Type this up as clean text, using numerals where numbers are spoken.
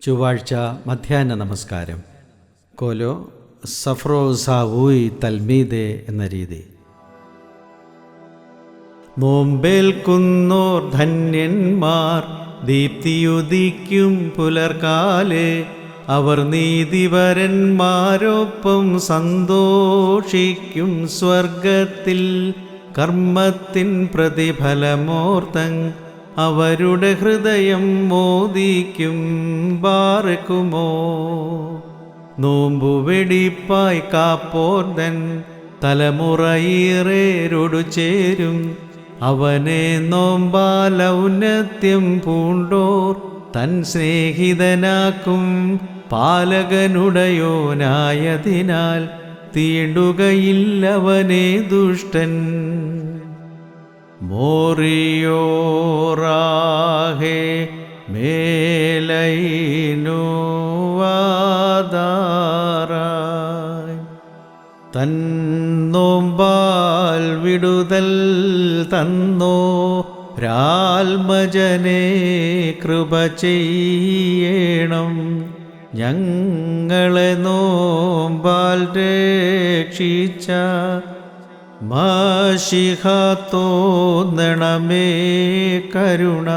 ചൊവ്വാഴ്ച മധ്യാഹ്ന നമസ്കാരം. കോലോ സഫ്രോസാവൂയ് തൽമീദെ എന്ന രീതി. നോമ്പേൽക്കുന്നോർ ധന്യന്മാർ, ദീപ്തിയുദിക്കും പുലർകാലെ. അവർ നീതിപരന്മാരൊപ്പം സന്തോഷിക്കും സ്വർഗത്തിൽ. കർമ്മത്തിൻ പ്രതിഫലമോർത്തങ് അവരുടെ ഹൃദയം മോദിക്കും. ബാറക്കുമോ നോമ്പു വെടിപ്പായി കാപ്പോർതൻ തലമുറയേറേരോടു ചേരും. അവനെ നോമ്പാൽ ഔന്നത്യം പൂണ്ടോർ തൻ സ്നേഹിതനാക്കും. പാലകനുടയോനായതിനാൽ തീണ്ടുകയില്ലവനെ ദുഷ്ടൻ. മോറിയോറാഹേ മേലൈനുവാദാറായ്. തൻ നോമ്പാൽ വിടുതൽ തന്നോ രാൽമജനെ കൃപ ചെയ്യണം. ഞങ്ങളെ നോമ്പാൽ രക്ഷിച്ച മശിഹ തോന്നണമേ കരുണ.